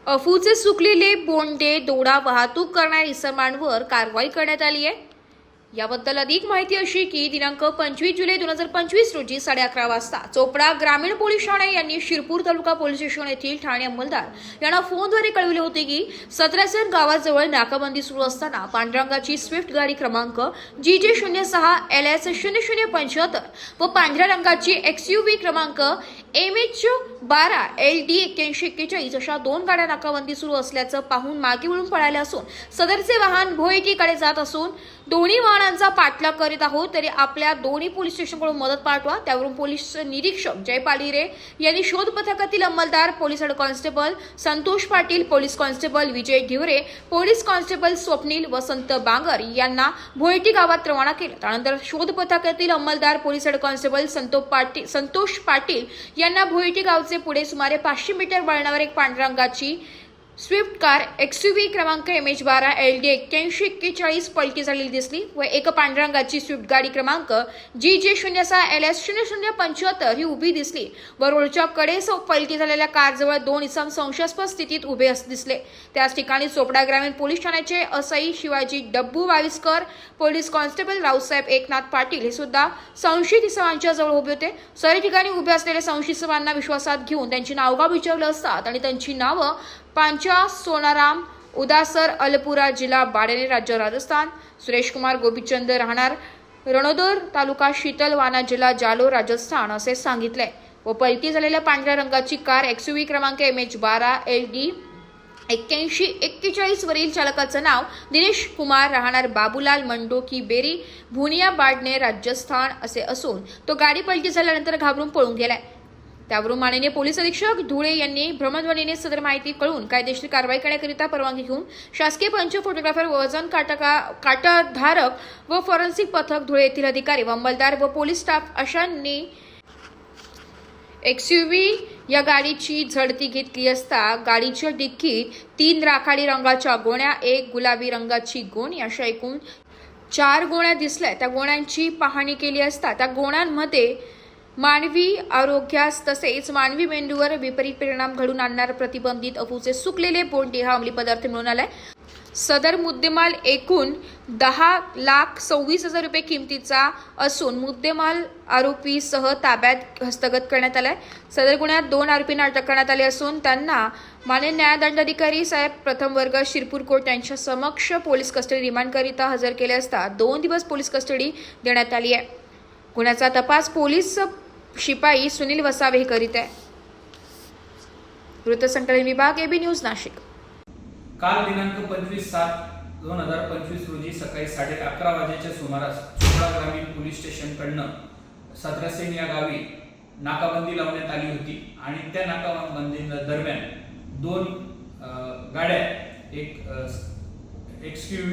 अफूचे सुकलेले बोंडे दोडा वाहतूक करणाऱ्या इसमांवर कारवाई करण्यात आली आहे। याबद्दल अधिक माहिती अशी की दिनांक 25 जुलै 2025 रोजी 11:30 वाजता चोपडा ग्रामीण पोलीस ठाणे यांनी शिरपूर तालुका पोलीस स्टेशन येथील ठाणे अंमलदार यांना फोनद्वारे कळविले होते की सत्रासन गावाजवळ नाकाबंदी सुरू असताना पांढऱ्या रंगाची स्विफ्ट गाडी क्रमांक GJ06 LS 0075 व पांढऱ्या रंगाची XUV क्रमांक MH12 LD 8141 अशा दोन गाड्या नाकाबंदी सुरू असल्याचं पाहून मागे वळून पळाल्या असून सदरचे वाहन भोईटीकडे जात असून दोन्ही वाहनांचा पाठलाग करीत आहोत, तरी आपल्या दोन्ही पोलीस स्टेशनकडून मदत पाठवा। त्यावरून पोलीस निरीक्षक जयपाल हिरे यांनी शोध पथकातील अंमलदार police head constable Santosh Patil, police constable Vijay Dhiware, police constable Swapnil Vasant Bangar यांना भोईटी गावात रवाना केलं। त्यानंतर शोध पथकातील अंमलदार police head constable Santosh Patil यांना भोईटी गावचे पुढे सुमारे 500 मीटर वळणावर एक पांढऱ्या रंगाची स्विफ्ट कार XUV क्रमांक MH12 LD 8141 पलटी झालेली दिसली व एक पांढऱ्या रंगाची स्विफ्ट गाडी क्रमांक GJ06 LS 0075 ही उभी दिसली व रोडच्या कडेस पलटी झालेल्या कारजवळ दोन इसम संशयास्पद स्थितीत उभे दिसले। त्याच ठिकाणी चोपडा ग्रामीण पोलीस ठाण्याचे असई शिवाजी डब्बू वाविस्कर, पोलीस कॉन्स्टेबल रावसाहेब एकनाथ पाटील हे सुद्धा संशयित इसमांच्या जवळ उभे होते। सर्व ठिकाणी उभे असलेल्या संशयित इसमांना विश्वासात घेऊन त्यांची नावगाव विचारले असतात आणि त्यांची नावं पांचा सोनाराम उदासर अलपुरा जिल्हा बाडेने राज्य राजस्थान, सुरेश कुमार गोपीचंद राहणार रणोदर तालुका शीतलवाना जिल्हा जालोर राजस्थान असे सांगितले व पलटी झालेल्या पांढऱ्या रंगाची कार XUV क्रमांक MH12 LD 8141 वरील चालकाचं नाव दिनेश कुमार राहणार बाबूलाल मंडो की बेरी भुनिया बाडने राजस्थान असे असून तो गाडी पलटी झाल्यानंतर घाबरून पळून गेलाय। त्यावरून माननीय पोलीस अधीक्षक धुळे यांनी भ्रमणध्वनीने सदर माहिती कळून कायदेशीर कारवाई करण्याकरिता परवानगी घेऊन शासकीय पंच फोटोग्राफर वजन काटाधारक व फॉरेन्सिक पथक धुळे येथील अधिकारी व अंमलदार व पोलीस स्टाफ अशांनी XUV या गाडीची झडती घेतली असता गाडीच्या डिक्कीत 3 राखाडी रंगाच्या गोण्या, 1 गुलाबी रंगाची गोणी अशा एकूण 4 गोण्या दिसल्या। त्या गोण्यांची पाहणी केली असता त्या गोण्यांमध्ये मानवी आरोग्यास तसेच मानवी मेंदूवर विपरीत परिणाम घडून आणणारे प्रतिबंधित अफूचे सुकलेले बोंडे हा अंमली पदार्थ मिळून आलाय। सदर मुद्देमाल एकूण 10,26,000 रुपये किमतीचा असून मुद्देमाल आरोपीसह ताब्यात हस्तगत करण्यात आलाय। सदर गुन्ह्यात 2 आरोपींना अटक करण्यात आली असून त्यांना माननीय न्यायदंडाधिकारी साहेब प्रथम वर्ग शिरपूर कोर्ट यांच्या समक्ष पोलीस कस्टडी रिमांडकरिता हजर केले असता 2 दिवस पोलीस कस्टडी देण्यात आली आहे। गुन्ह्याचा तपास पोलीस शिपाई सुनील वसावे करीत आहे। वृत्तसंकलन विभाग AB न्यूज नाशिक। काल दिनांक 25/7/2025 रोजी सकाळी 11:30 वाजेच्या सुमारास चोपडा ग्रामीण पोलीस स्टेशनकडनं सत्रासेन या गावी नाकाबंदी लावण्यात आली होती आणि त्या नाकाबंदी दरम्यान 2 गाड्या, एक XUV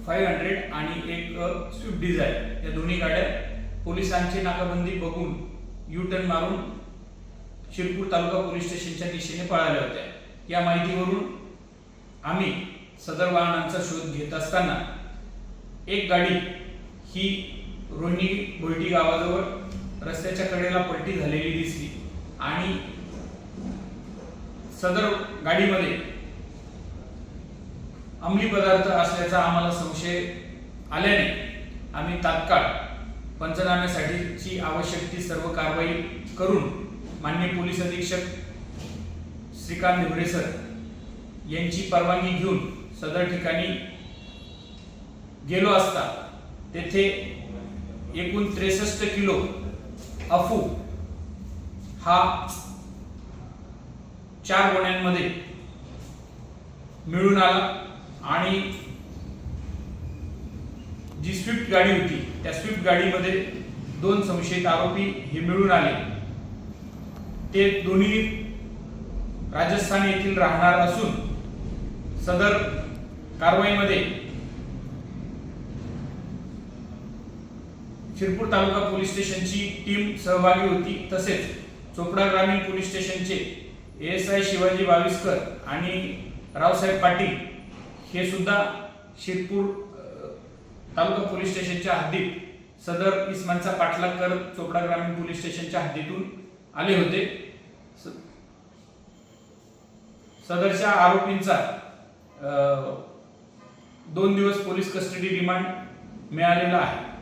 500 आणि एक स्विफ्ट डिझायर, या दोन्ही गाड्या पोलिसांची नाकाबंदी बघून U-टर्न मारून शिरपूर तालुका पोलीस स्टेशनच्या दिशेने पळाल्या होत्या। या माहितीवरून आम्ही सदर वाहनांचा शोध घेत असताना एक गाडी ही रोहिणी भोईटी गावाजवळ रस्त्याच्या कडेला पलटी झालेली दिसली आणि सदर गाडीमध्ये अंमली पदार्थ असल्याचा आम्हाला संशय आल्याने आम्ही तात्काळ पंचनाम्यासाठीची आवश्यक ती सर्व कारवाई करून माननीय पोलीस अधीक्षक श्रीकांत ढिवरे सर यांची परवानगी घेऊन सदर ठिकाणी गेलो असता तेथे एकूण 63 किलो अफू हा 4 गोण्यांमध्ये मिळून आला आणि जी स्विफ्ट गाडी होती त्या स्विफ्ट गाडीमध्ये 2 संशयित आरोपी हे मिळून आले। ते दोन्ही राजस्थान येथील राहणार असून सदर कारवाईमध्ये शिरपूर तालुका पोलीस स्टेशनची टीम सहभागी होती। तसेच चोपडा ग्रामीण पोलीस स्टेशनचे ASI शिवाजी वाविस्कर आणि रावसाहेब पाटील हे सुद्धा शिरपूर तालुका पोलीस स्टेशनच्या हद्दीत सदर इसमांचा पाठलाग करत चोपडा ग्रामीण पोलीस स्टेशनच्या हद्दीतून आले होते। सदरच्या आरोपींचा 2 दिवस पोलीस कस्टडी रिमांड मिळालेला आहे.